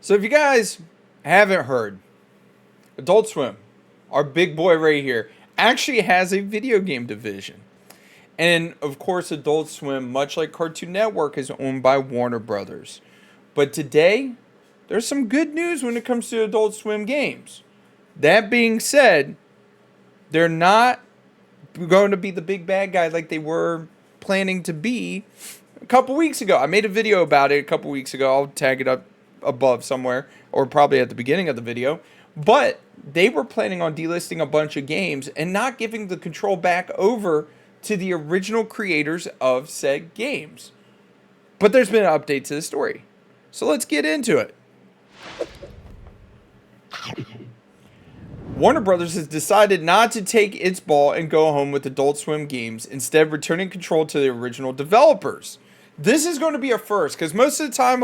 So if you guys haven't heard, Adult Swim, our big boy right here, actually has a video game division. And of course, Adult Swim, much like Cartoon Network, is owned by Warner Brothers. But today, there's some good news when it comes to Adult Swim games. That being said, they're not going to be the big bad guy like they were planning to be a couple weeks ago. I made a video about it a couple weeks ago. I'll tag it up above somewhere, or probably at the beginning of the video. But they were planning on delisting a bunch of games and not giving the control back over to the original creators of said games. But there's been an update to the story. So let's get into it. Warner Brothers has decided not to take its ball and go home with Adult Swim games, instead returning control to the original developers. This is going to be a first, because most of the time,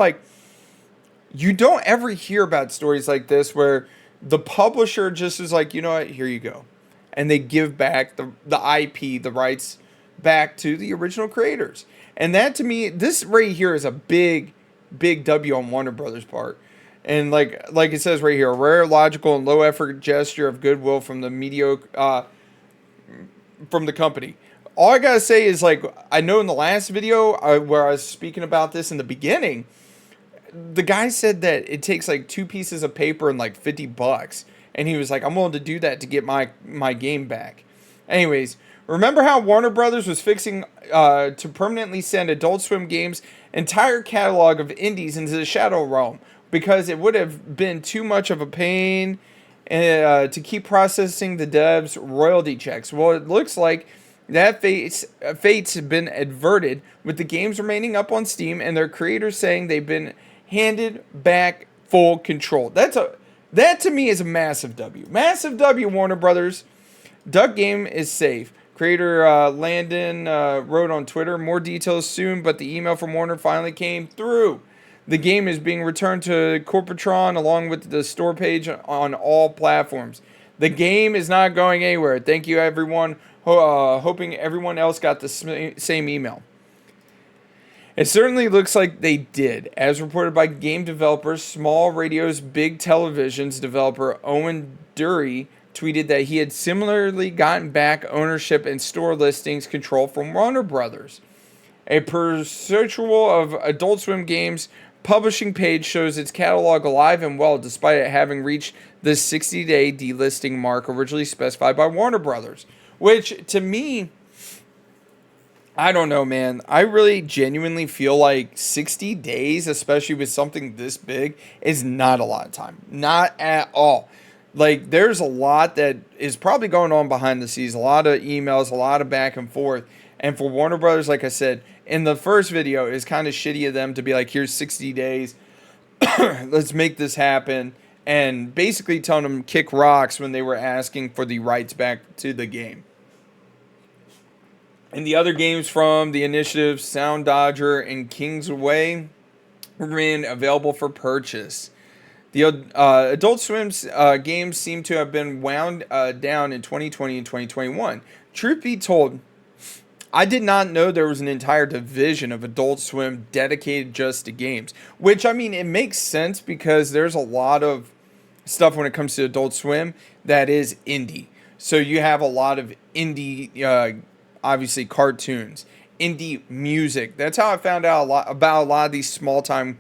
you don't ever hear about stories like this where the publisher just is like, you know what, here you go. And they give back the IP, the rights back to the original creators. And that, to me, this right here is a big W on Warner Brothers' part. And like it says right here, a rare, logical, and low effort gesture of goodwill from the from the company. All I gotta say is, I know in the last video where I was speaking about this in the beginning, the guy said that it takes two pieces of paper and $50, and he was like, I'm willing to do that to get my game back. Anyways, remember how Warner Brothers was fixing to permanently send Adult Swim Games' entire catalog of indies into the Shadow Realm, because it would have been too much of a pain to keep processing the devs' royalty checks. Well, it looks like that fate's been averted, with the games remaining up on Steam and their creators saying they've been handed back full control. That to me is a massive W. Massive W, Warner Brothers. Duck Game is safe. Creator Landon wrote on Twitter, more details soon, but the email from Warner finally came through. The game is being returned to Corpatron along with the store page on all platforms. The game is not going anywhere. Thank you, everyone. Hoping everyone else got the same email. It certainly looks like they did. As reported by game developers, Small Radio's Big Television's developer Owen Dury tweeted that he had similarly gotten back ownership and store listings control from Warner Brothers. A perusal of Adult Swim Games' publishing page shows its catalog alive and well, despite it having reached the 60-day delisting mark originally specified by Warner Brothers. Which, to me, I don't know, man. I really genuinely feel like 60 days, especially with something this big, is not a lot of time. Not at all. There's a lot that is probably going on behind the scenes. A lot of emails, a lot of back and forth. And for Warner Brothers, like I said, in the first video, it's kind of shitty of them to be like, here's 60 days. Let's make this happen. And basically telling them kick rocks when they were asking for the rights back to the game. And the other games from the initiative, Sound Dodger and Kingsway, remain available for purchase. The Adult Swim's games seem to have been wound down in 2020 and 2021. Truth be told, I did not know there was an entire division of Adult Swim dedicated just to games. Which, I mean, it makes sense because there's a lot of stuff when it comes to Adult Swim that is indie. So you have a lot of indie, obviously, cartoons, indie music. That's how I found out about a lot of these small-time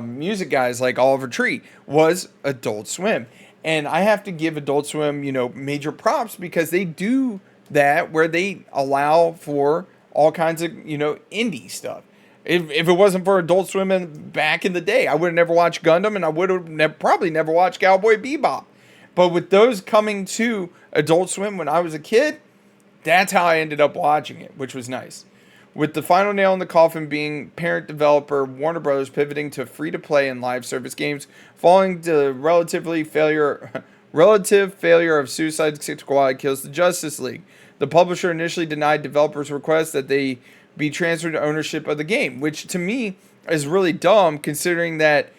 music guys like Oliver Tree, was Adult Swim. And I have to give Adult Swim, major props, because they do that where they allow for all kinds of, indie stuff. If it wasn't for Adult Swim back in the day, I would have never watched Gundam, and I would have probably never watched Cowboy Bebop. But with those coming to Adult Swim when I was a kid, that's how I ended up watching it, which was nice. With the final nail in the coffin being parent developer Warner Brothers pivoting to free-to-play and live service games following the relative failure of Suicide Squad Kills the Justice League. The publisher initially denied developers' request that they be transferred to ownership of the game, which to me is really dumb, considering that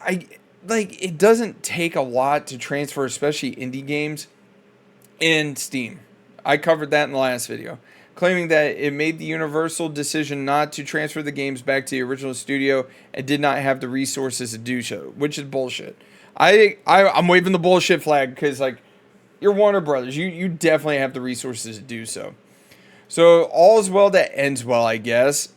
it doesn't take a lot to transfer, especially indie games, in Steam. I covered that in the last video. claiming that it made the Universal decision not to transfer the games back to the original studio and did not have the resources to do so, which is bullshit. I'm waving the bullshit flag because, like, you're Warner Brothers. You definitely have the resources to do so. So all is well that ends well, I guess.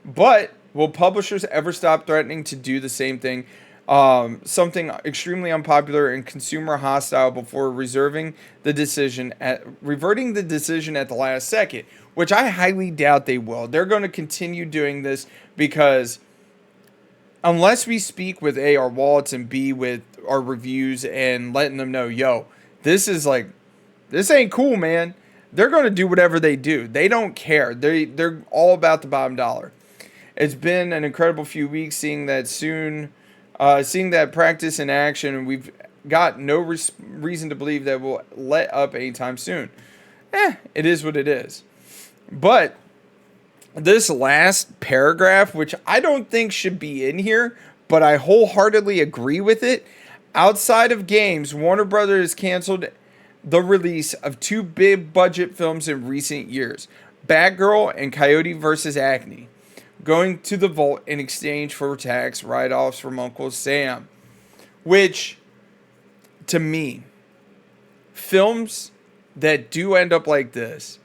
But will publishers ever stop threatening to do the same thing? Something extremely unpopular and consumer hostile before reverting the decision at the last second, which I highly doubt they will. They're going to continue doing this because unless we speak with A, our wallets, and B, with our reviews and letting them know, yo, this ain't cool, man. They're going to do whatever they do. They don't care. They're all about the bottom dollar. It's been an incredible few weeks seeing that practice in action, and we've got no reason to believe that we'll let up anytime soon. It is what it is. But this last paragraph, which I don't think should be in here, but I wholeheartedly agree with it. Outside of games, Warner Brothers canceled the release of 2 big budget films in recent years, Batgirl and Coyote vs. Acme, going to the vault in exchange for tax write-offs from Uncle Sam. Which, to me, films that do end up like this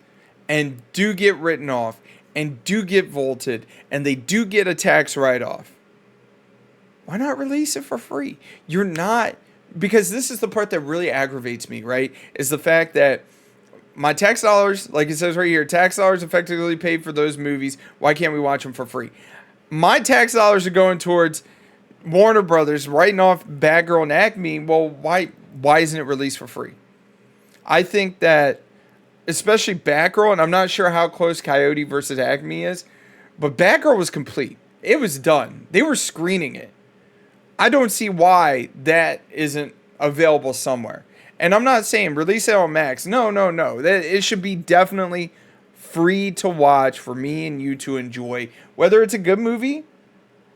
and do get written off and do get vaulted and they do get a tax write-off, why not release it for free? You're not, because this is the part that really aggravates me, right? Is the fact that my tax dollars, like it says right here, tax dollars effectively paid for those movies. Why can't we watch them for free? My tax dollars are going towards Warner Brothers writing off Batgirl and Acme. Well, why isn't it released for free? I think that, especially Batgirl, and I'm not sure how close Coyote versus Acme is, but Batgirl was complete. It was done. They were screening it. I don't see why that isn't available somewhere. And I'm not saying release it on Max. No. It should be definitely free to watch for me and you to enjoy, whether it's a good movie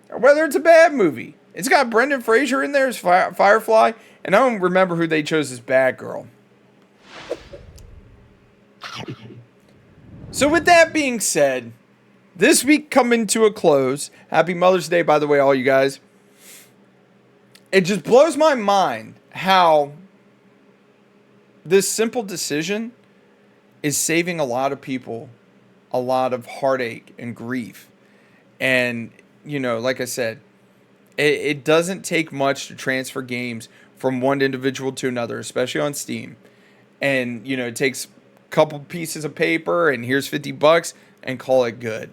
or whether it's a bad movie. It's got Brendan Fraser in there as Firefly, and I don't remember who they chose as Batgirl. So with that being said, this week coming to a close. Happy Mother's Day, by the way, all you guys. It just blows my mind how this simple decision is saving a lot of people a lot of heartache and grief. And, you know, like I said, it doesn't take much to transfer games from one individual to another, especially on Steam. And, you know, it takes a couple pieces of paper and here's $50 and call it good.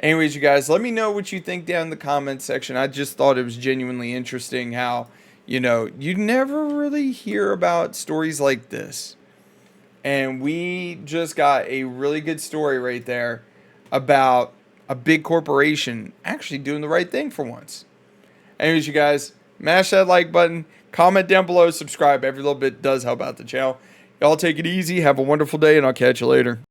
Anyways, you guys, let me know what you think down in the comments section. I just thought it was genuinely interesting how, you know, you never really hear about stories like this. And we just got a really good story right there about a big corporation actually doing the right thing for once. Anyways, you guys, mash that like button, comment down below, subscribe. Every little bit does help out the channel. Y'all take it easy. Have a wonderful day, and I'll catch you later.